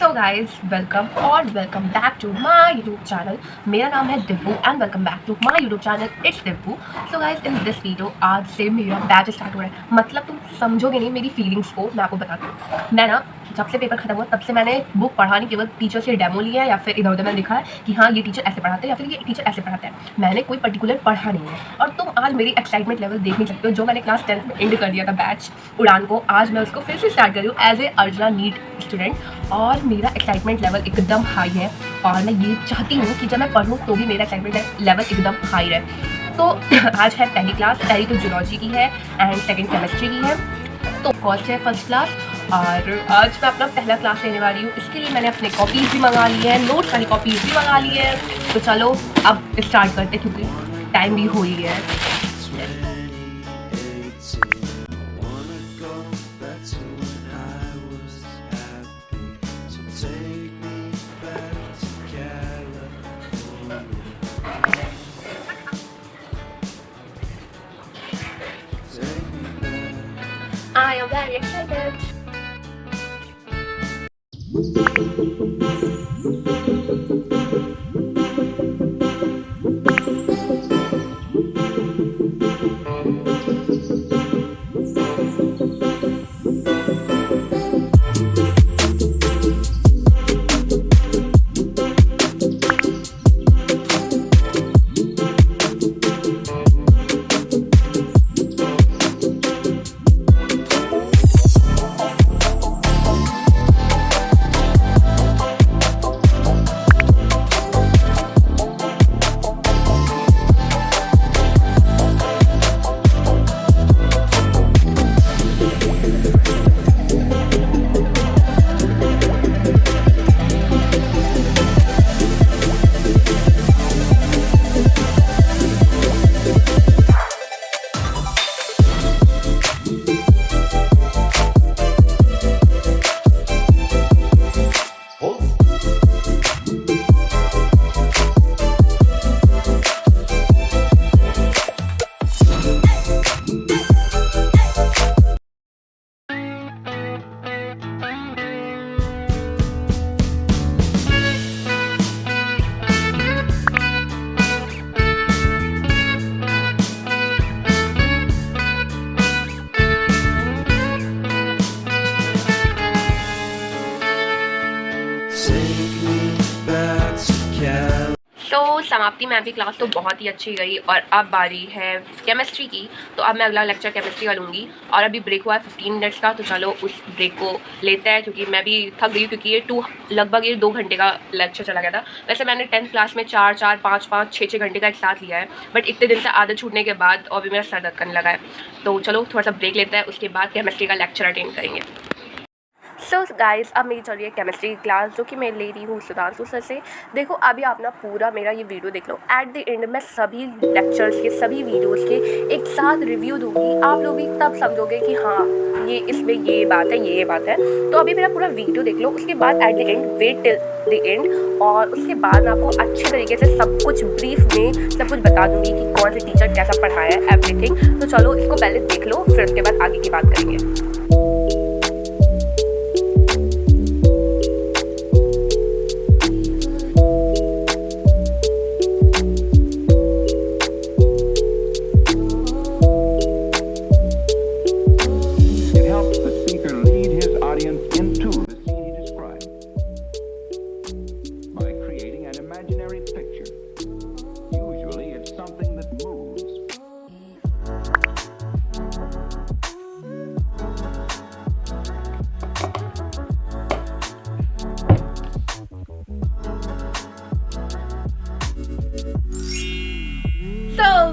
So guys welcome back to my YouTube channel. मेरा नाम है Divbu and welcome back to my YouTube channel it's Divbu. So guys in this video आज से मेरा batch start हो रहा है। मतलब तुम समझोगे नहीं मेरी फीलिंग्स को। मैं आपको बताती हूँ, मैं ना जब से पेपर खत्म हुआ तब से मैंने बुक पढ़ा नहीं, केवल टीचर से डेमो लिया है या फिर इधर उधर मैंने लिखा है कि हाँ ये टीचर ऐसे पढ़ाते हैं या फिर ये टीचर ऐसे पढ़ाते हैं। मैंने कोई पर्टिकुलर पढ़ा नहीं है। और तुम आज मेरी एक्साइटमेंट लेवल देख नहीं सकते हो। जो मैंने क्लास 10th में एंड कर दिया था बैच उड़ान को, आज मैं उसको फिर से स्टार्ट कर रही हूँ as a Archana NEET student. और मेरा एक्साइटमेंट लेवल एकदम हाई है और मैं ये चाहती हूँ कि जब मैं पढ़ूँ तो भी मेरा एक्साइटमेंट लेवल एकदम हाई रहे। तो आज है पहली क्लास। पहली तो जूलॉजी की है एंड सेकेंड केमिस्ट्री की है। तो कौन से फर्स्ट क्लास और आज मैं अपना पहला क्लास लेने वाली हूँ। इसके लिए मैंने अपने कॉपीज़ भी मंगा ली है, नोट्स वाली कॉपीज़ भी मंगा ली है। तो चलो अब स्टार्ट करते हैं क्योंकि टाइम भी हो ही है। I am very excited. तो समाप्ति में भी क्लास तो बहुत ही अच्छी गई और अब बारी है केमिस्ट्री की। तो अब मैं अगला लेक्चर केमिस्ट्री का लूँगी और अभी ब्रेक हुआ है 15 मिनट्स का। तो चलो उस ब्रेक को लेते हैं क्योंकि मैं भी थक गई हूँ क्योंकि ये लगभग 2 घंटे का लेक्चर चला गया था। वैसे मैंने 10th क्लास में 4-4, 5-5, 6-6 घंटे का एक साथ लिया है, बट इतने दिन से आदत छूटने के बाद और भी मेरा सर दर्द करने लगा है। तो चलो थोड़ा सा ब्रेक लेते हैं, उसके बाद केमिस्ट्री का लेक्चर अटेंड करेंगे। सो गाइस अब मेरी चल रही है केमिस्ट्री की क्लास जो कि मैं ले रही हूँ सुधांशु सर से। देखो अभी आप ना पूरा मेरा ये वीडियो देख लो। एट द एंड मैं सभी लेक्चर्स के सभी वीडियोस के एक साथ रिव्यू दूंगी। आप लोग भी तब समझोगे कि हाँ ये इसमें ये बात है, ये बात है। तो अभी मेरा पूरा वीडियो देख लो, उसके बाद at the end wait till the end और उसके बाद मैं आपको अच्छे तरीके से सब कुछ ब्रीफ में सब कुछ बता दूंगी कि कौन से टीचर कैसा पढ़ाया है, एवरीथिंग। तो चलो इसको पहले देख लो, फिर उसके बाद आगे की बात करेंगे।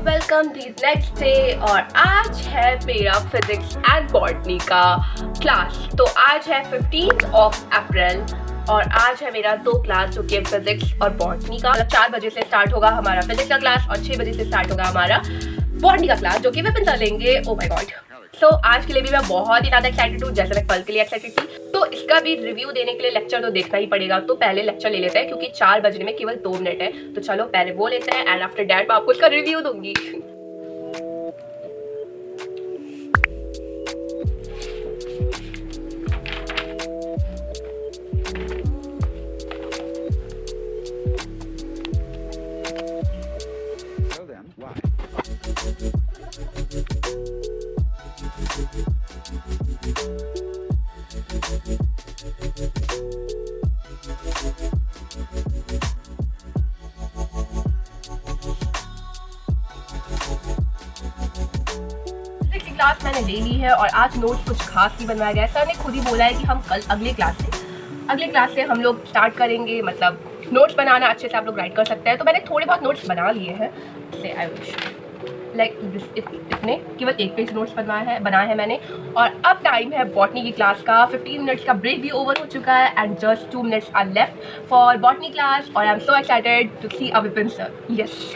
वेलकम दी नेक्स्ट डे और आज है मेरा फिजिक्स एंड बॉटनी का क्लास। तो आज है 15 अप्रैल और आज है मेरा 2 क्लास जो कि फिजिक्स और बॉटनी का। 4 बजे से स्टार्ट होगा हमारा फिजिक्स का क्लास और 6 बजे से स्टार्ट होगा हमारा बॉटनी का क्लास जो कि वेपन चलेंगे। Oh my God. सो आज के लिए भी मैं बहुत ही ज़्यादा एक्साइटेड हूँ, जैसे मैं कल के लिए एक्साइटेड थी। तो इसका भी रिव्यू देने के लिए लेक्चर तो देखना ही पड़ेगा। तो पहले लेक्चर ले लेते हैं क्योंकि 4 बजने में केवल 2 मिनट है। तो चलो पहले वो लेते हैं एंड आफ्टर दैट मैं आपको इसका रिव्यू दूंगी। क्लास मैंने ले ली है और आज नोट्स कुछ खास नहीं बनवाया गया है। सर ने खुद ही बोला है कि हम कल अगले क्लास से हम लोग स्टार्ट करेंगे, मतलब नोट्स बनाना अच्छे से आप लोग राइट कर सकते हैं। तो मैंने थोड़े बहुत नोट्स बना लिए हैं, से आई विश लाइक इतने केवल एक पेज नोट्स बनाया है मैंने। और अब टाइम है बॉटनी की क्लास का। 15 मिनट्स का ब्रेक भी ओवर हो चुका है and just 2 minutes are left for botany class और I am so excited to see a Vipin sir. Yes,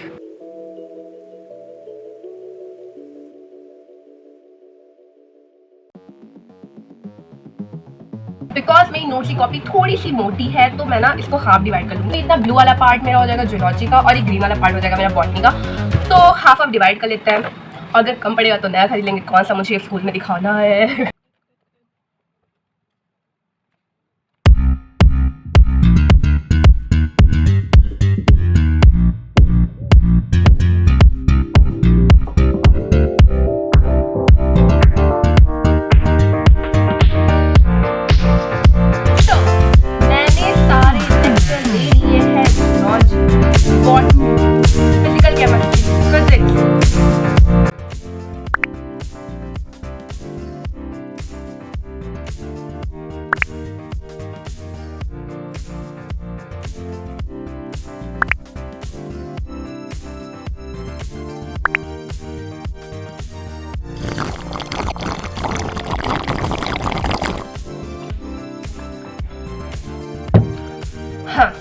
because मेरी नोट्स की कॉपी थोड़ी सी मोटी है तो मैं ना इसको हाफ डिवाइड कर लूँगी। इतना ब्लू वाला पार्ट मेरा हो जाएगा जियोलॉजी का और ये ग्रीन वाला पार्ट हो जाएगा मेरा बॉटनी का। तो हाफ डिवाइड कर लेते हैं, अगर कम पड़ेगा तो नया खरीद लेंगे। कौन सा मुझे स्कूल में दिखाना है। फिजिकल केमिस्ट्री, फिजिक्स, हाँ।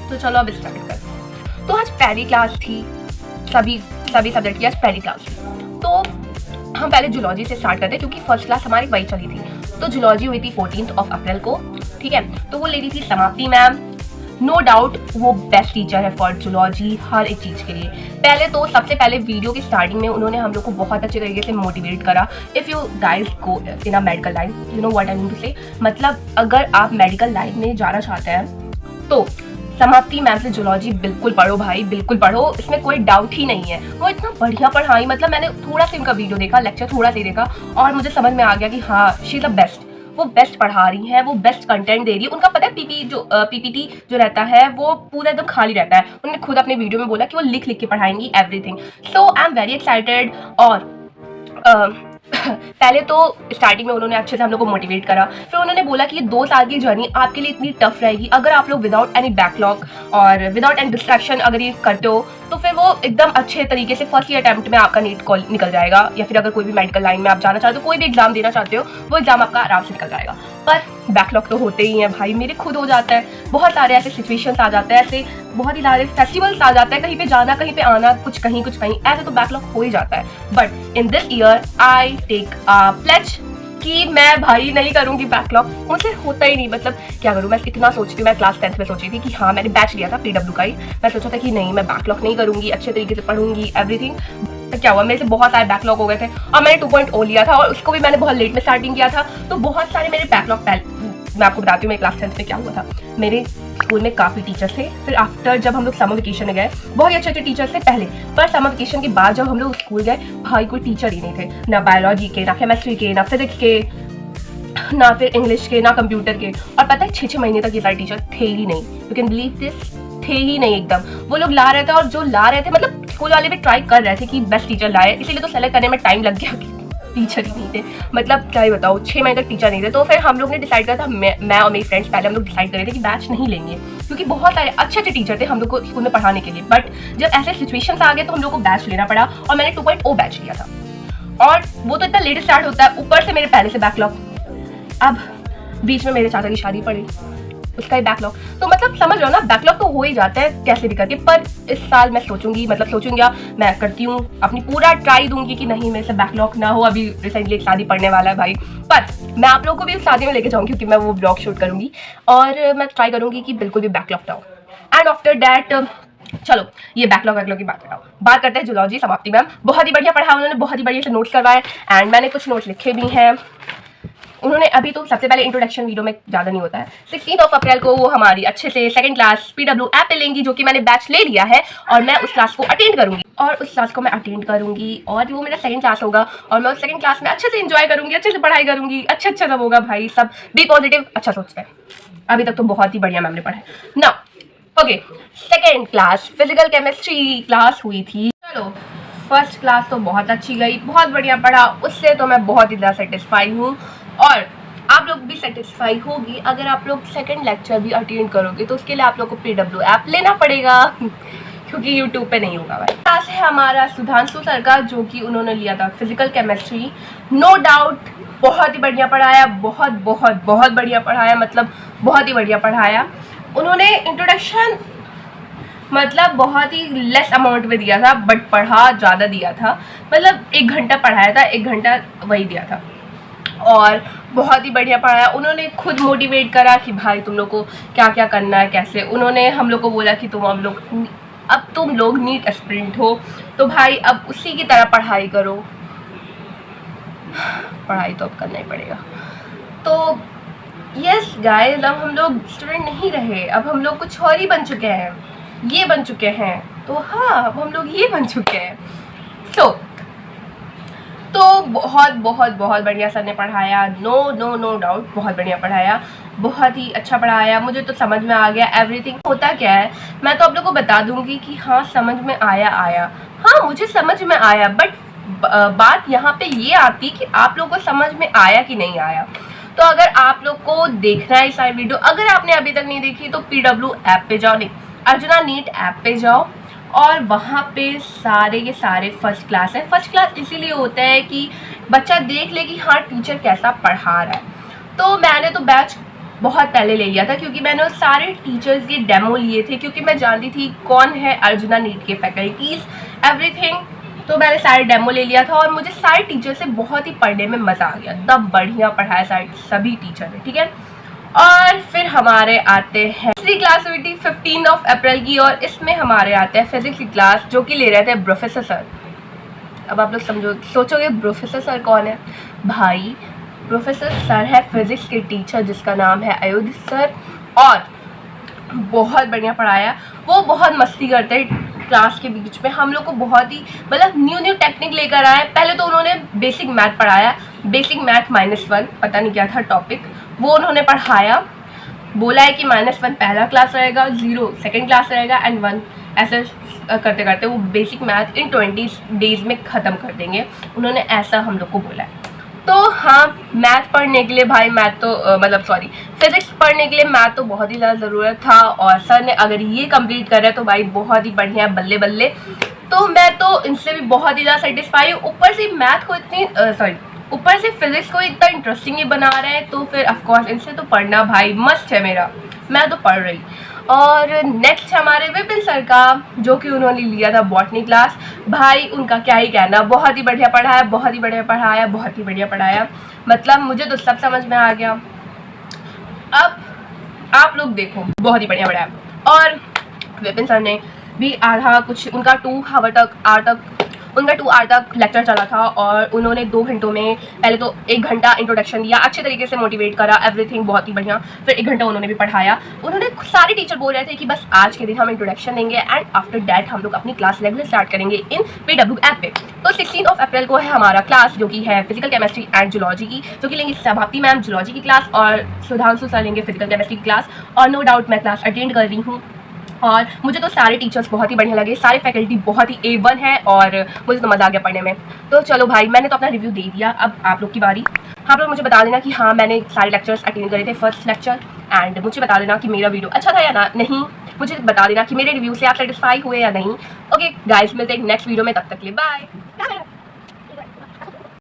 तो चलो अब स्टार्ट करते हैं। तो आज पहली क्लास थी, सभी सब्जेक्ट की आज पहली क्लास थी। तो हम पहले जूलॉजी से स्टार्ट करते हैं क्योंकि फर्स्ट क्लास हमारी वही चली थी। तो जूलॉजी हुई थी 14 अप्रैल को, ठीक है। तो वो ले रही थी समाप्ति मैम। नो डाउट वो बेस्ट टीचर है फॉर जूलॉजी, हर एक चीज़ के लिए। सबसे पहले वीडियो की स्टार्टिंग में उन्होंने हम लोग को बहुत अच्छे तरीके से मोटिवेट करा। If you guys go in a medical line, you know what I mean to say, मतलब अगर आप मेडिकल लाइन में जाना चाहते हैं तो समाप्ति मैम से जूलॉजी बिल्कुल पढ़ो भाई, बिल्कुल पढ़ो, इसमें कोई डाउट ही नहीं है। वो इतना बढ़िया पढ़ाई, मतलब मैंने थोड़ा सा इनका वीडियो देखा, लेक्चर थोड़ा सा देखा और मुझे समझ में आ गया कि हाँ शी इज़ द बेस्ट। वो बेस्ट पढ़ा रही है, वो बेस्ट कंटेंट दे रही है। उनका पता है पीपीटी जो रहता है वो पूरा एकदम खाली रहता है। उन्होंने खुद अपने वीडियो में बोला कि वो लिख लिख के पढ़ाएंगी everything. So I am very excited. और पहले तो स्टार्टिंग में उन्होंने अच्छे से हम लोग को मोटिवेट करा। फिर उन्होंने बोला कि ये 2 साल की जर्नी आपके लिए इतनी टफ रहेगी अगर आप लोग विदाउट एनी बैकलॉग और विदाउट एनी डिस्ट्रैक्शन अगर ये करते हो तो फिर वो एकदम अच्छे तरीके से फर्स्ट ईयर अटेम्प्ट में आपका नीट कॉल निकल जाएगा। या फिर अगर कोई भी मेडिकल लाइन में आप जाना चाहते हो, कोई भी एग्जाम देना चाहते हो, वो एग्जाम आपका आराम से निकल जाएगा। पर बैकलॉग तो होते ही हैं भाई, मेरे खुद हो जाता है। बहुत सारे ऐसे सिचुएशंस आ जाते हैं, ऐसे बहुत ही सारे फेस्टिवल्स आ जाते हैं, कहीं पे जाना कहीं पे आना, कुछ कहीं ऐसे तो बैकलॉग हो ही जाता है। But in this year I take a pledge कि मैं भाई नहीं करूंगी बैकलॉग, मुझसे होता ही नहीं। मतलब क्या करूं, मैं कितना सोचती हूँ। मैं क्लास 10th में सोची थी कि हाँ, मैंने बैच लिया था PW का ही। मैं सोचा था कि नहीं, मैं बैकलॉग नहीं करूंगी, अच्छे तरीके से पढ़ूंगी एवरीथिंग। तो क्या हुआ, मेरे से बहुत सारे बैकलॉग हो गए थे और मैंने 2.0 लिया था और उसको भी मैंने बहुत लेट में स्टार्टिंग किया था। तो बहुत सारे मेरे बैकलॉग मैं आपको बताती हूँ मेरे क्लास 10th में क्या हुआ था। मेरे स्कूल में काफ़ी टीचर्स थे। फिर आफ्टर जब हम लोग समर वेकेशन में गए, बहुत ही अच्छे अच्छे टीचर्स थे पहले, पर समर वेकेशन के बाद जब हम लोग स्कूल गए, भाई कोई टीचर ही नहीं थे, ना बायोलॉजी के, ना केमिस्ट्री के, ना फिजिक्स के, ना फिर इंग्लिश के, ना कंप्यूटर के। और पता है 6-6 महीने तक ये सारे टीचर थे ही नहीं। यू कैन बिलीव दिस, थे ही नहीं एकदम। वो लोग ला रहे थे और जो ला रहे थे, मतलब स्कूल वाले भी ट्राई कर रहे थे कि बेस्ट टीचर लाए, इसीलिए तो सेलेक्ट करने में टाइम लग गया कि टीचर ही नहीं थे। मतलब क्या ही बताओ, 6 महीने तक टीचर नहीं थे। तो फिर हम लोग ने डिसाइड करा था, मैं और मेरी फ्रेंड्स पहले हम लोग डिसाइड कर रहे थे कि बैच नहीं लेंगे क्योंकि बहुत सारे अच्छे अच्छे टीचर थे हम लोग को स्कूल में पढ़ाने के लिए। बट जब ऐसे सिचुएशंस आ गए तो हम लोग को बैच लेना पड़ा और मैंने 2.0 बैच लिया था। और वो तो इतना लेट स्टार्ट होता है, ऊपर से मेरे पहले से बैकलॉग। अब बीच में मेरे चाचा की शादी पड़ी, उसका ही बैकलॉग। तो मतलब समझ रहे हो ना, बैकलॉग तो हो ही जाता है कैसे भी करके। पर इस साल मैं सोचूंगी, मैं करती हूँ, अपनी पूरा ट्राई दूंगी कि नहीं मेरे से बैकलॉग ना हो। अभी रिसेंटली एक शादी पड़ने वाला है भाई, पर मैं आप लोगों को भी उस शादी में लेके जाऊंगी क्योंकि मैं वो ब्लॉग शूट करूंगी और मैं ट्राई करूंगी कि बिल्कुल भी बैकलॉग ना हो। एंड आफ्टर दैट चलो ये बैकलॉग की बात करते हैं। जूलॉजी समाप्ति मैम बहुत ही बढ़िया पढ़ा, उन्होंने बहुत ही बढ़िया से नोट्स करवाए एंड मैंने कुछ नोट्स लिखे भी हैं। उन्होंने अभी तो सबसे पहले इंट्रोडक्शन वीडियो में ज़्यादा नहीं होता है, 16 अप्रैल को वो हमारी अच्छे से सेकंड क्लास PW ऐप पे लेंगी, जो कि मैंने बैच ले लिया है और मैं उस क्लास को अटेंड करूँगी और उस क्लास को मैं अटेंड करूँगी और वो मेरा सेकंड क्लास होगा और मैं उस सेकंड क्लास में अच्छे से एंजॉय करूँगी, अच्छे से पढ़ाई करूँगी, अच्छा सब होगा भाई, सब बी पॉजिटिव, अच्छा सोचते हैं। अभी तक तो बहुत ही बढ़िया मैम ने पढ़ा है ना। Okay, second class physical chemistry class हुई थी। चलो, फर्स्ट क्लास तो बहुत अच्छी गई, बहुत बढ़िया पढ़ा, उससे तो मैं बहुत ही ज़्यादा सेटिस्फाई हूँ और आप लोग भी सेटिस्फाई होगी अगर आप लोग सेकंड लेक्चर भी अटेंड करोगे तो उसके लिए आप लोग को PW ऐप लेना पड़ेगा क्योंकि यूट्यूब पे नहीं होगा भाई। क्लास है हमारा सुधांशु सर का, जो कि उन्होंने लिया था फिजिकल केमिस्ट्री। नो डाउट बहुत ही बढ़िया पढ़ाया, बहुत बहुत बहुत बढ़िया पढ़ाया, मतलब बहुत ही बढ़िया पढ़ाया। उन्होंने इंट्रोडक्शन मतलब बहुत ही लेस अमाउंट में दिया था बट पढ़ा ज़्यादा दिया था, मतलब 1 घंटा पढ़ाया था, 1 घंटा वही दिया था और बहुत ही बढ़िया पढ़ाया। उन्होंने खुद मोटिवेट करा कि भाई तुम लोग को क्या क्या करना है, कैसे। उन्होंने हम लोग को बोला कि अब तुम लोग नीट एस्पिरेंट हो तो भाई अब उसी की तरह पढ़ाई करो, पढ़ाई तो अब करना ही पड़ेगा। तो यस गाइस, अब हम लोग स्टूडेंट नहीं रहे, अब हम लोग कुछ और ही बन चुके हैं, ये बन चुके हैं। तो हाँ, अब हम लोग ये बन चुके हैं। तो बहुत बहुत बहुत बढ़िया सर ने पढ़ाया, नो डाउट बहुत बढ़िया पढ़ाया, बहुत ही अच्छा पढ़ाया। मुझे तो समझ में आ गया एवरीथिंग। होता क्या है, मैं तो आप लोगों को बता दूंगी कि हाँ समझ में आया, हाँ मुझे समझ में आया, बट बात यहाँ पे ये आती कि आप लोगों को समझ में आया कि नहीं आया। तो अगर आप लोग को देखना है सारी वीडियो, अगर आपने अभी तक नहीं देखी तो PW ऐप पे जाओ, नहीं अर्जुना नीट ऐप पे जाओ और वहाँ पे सारे के सारे फर्स्ट क्लास है। फर्स्ट क्लास इसीलिए होता है कि बच्चा देख ले कि हाँ टीचर कैसा पढ़ा रहा है। तो मैंने तो बैच बहुत पहले ले लिया था क्योंकि मैंने उस सारे टीचर्स के डेमो लिए थे, क्योंकि मैं जानती थी कौन है अर्जुना नीट के फैकल्टीज़ एवरीथिंग। तो मैंने सारे डेमो ले लिया था और मुझे सारे टीचर से बहुत ही पढ़ने में मज़ा आ गया, तब बढ़िया पढ़ाया सभी टीचर ने, ठीक है। और फिर हमारे आते हैं तीसरी क्लास हुई थी 15 अप्रैल की और इसमें हमारे आते हैं फिजिक्स की क्लास, जो कि ले रहे थे प्रोफेसर सर। अब आप लोग सोचोगे प्रोफेसर सर कौन है भाई? प्रोफेसर सर है फिजिक्स के टीचर जिसका नाम है अयोध्या सर, और बहुत बढ़िया पढ़ाया। वो बहुत मस्ती करते हैं क्लास के बीच में, हम लोग को बहुत ही मतलब न्यू टेक्निक लेकर आए। पहले तो उन्होंने बेसिक मैथ पढ़ाया, बेसिक मैथ -1 पता नहीं क्या था टॉपिक, वो उन्होंने पढ़ाया। बोला है कि -1 पहला क्लास रहेगा, 0 सेकेंड क्लास रहेगा एंड 1 ऐसे करते करते वो बेसिक मैथ इन 20 डेज़ में ख़त्म कर देंगे, उन्होंने ऐसा हम लोग को बोला है। तो हाँ, मैथ पढ़ने के लिए भाई फिज़िक्स पढ़ने के लिए मैथ तो बहुत ही ज़्यादा ज़रूरत था और सर ने अगर ये कंप्लीट कर रहा है तो भाई बहुत ही बढ़िया, बल्ले बल्ले। तो मैं तो इनसे भी बहुत ही ज़्यादा सेटिस्फाई हूँ। ऊपर से मैथ को ऊपर से फिज़िक्स को इतना इंटरेस्टिंग ही बना रहे हैं, तो फिर ऑफकोर्स इनसे तो पढ़ना भाई मस्ट है मेरा, मैं तो पढ़ रही। और नेक्स्ट हमारे विपिन सर का, जो कि उन्होंने लिया था बॉटनी क्लास। भाई उनका क्या ही कहना, बहुत ही बढ़िया पढ़ाया, बहुत ही बढ़िया पढ़ाया, बहुत ही बढ़िया पढ़ाया, मतलब मुझे तो सब समझ में आ गया। अब आप लोग देखो, बहुत ही बढ़िया पढ़ाया। और विपिन सर ने भी आधा कुछ उनका 2 आवर तक लेक्चर चला था और उन्होंने 2 घंटों में पहले तो 1 घंटा इंट्रोडक्शन दिया, अच्छे तरीके से मोटिवेट करा, एवरीथिंग बहुत ही बढ़िया। फिर 1 घंटा उन्होंने भी पढ़ाया। उन्होंने सारे टीचर बोल रहे थे कि बस आज के दिन हम इंट्रोडक्शन देंगे एंड आफ्टर दैट हम लोग अपनी क्लास रेगुलर स्टार्ट करेंगे इन PW ऐप पे। तो 16 अप्रैल को है हमारा क्लास, जो कि है फिजिकल केमिस्ट्री एंड जूलॉजी की, जो कि लेंगी समाप्ति मैम जूलॉजी की क्लास और सुधांशु सर लेंगे फिजिकल केमिस्ट्री की क्लास। और नो डाउट मैं क्लास अटेंड कर रही हूँ और मुझे तो सारे टीचर्स बहुत ही बढ़िया लगे, सारे फैकल्टी बहुत ही A1 है और मुझे तो मज़ा आ गया पढ़ने में। तो चलो भाई, मैंने तो अपना रिव्यू दे दिया, अब आप लोग की बारी। आप लोग मुझे बता देना कि हाँ मैंने सारे लेक्चर्स अटेंड करे थे, फर्स्ट लेक्चर, एंड मुझे बता देना कि मेरा वीडियो अच्छा था या नहीं। मुझे बता देना कि मेरे रिव्यू से आप सेटिस्फाई हुए या नहीं। ओके गाइस, मिलते हैं नेक्स्ट वीडियो में, तब तक के लिए बाय।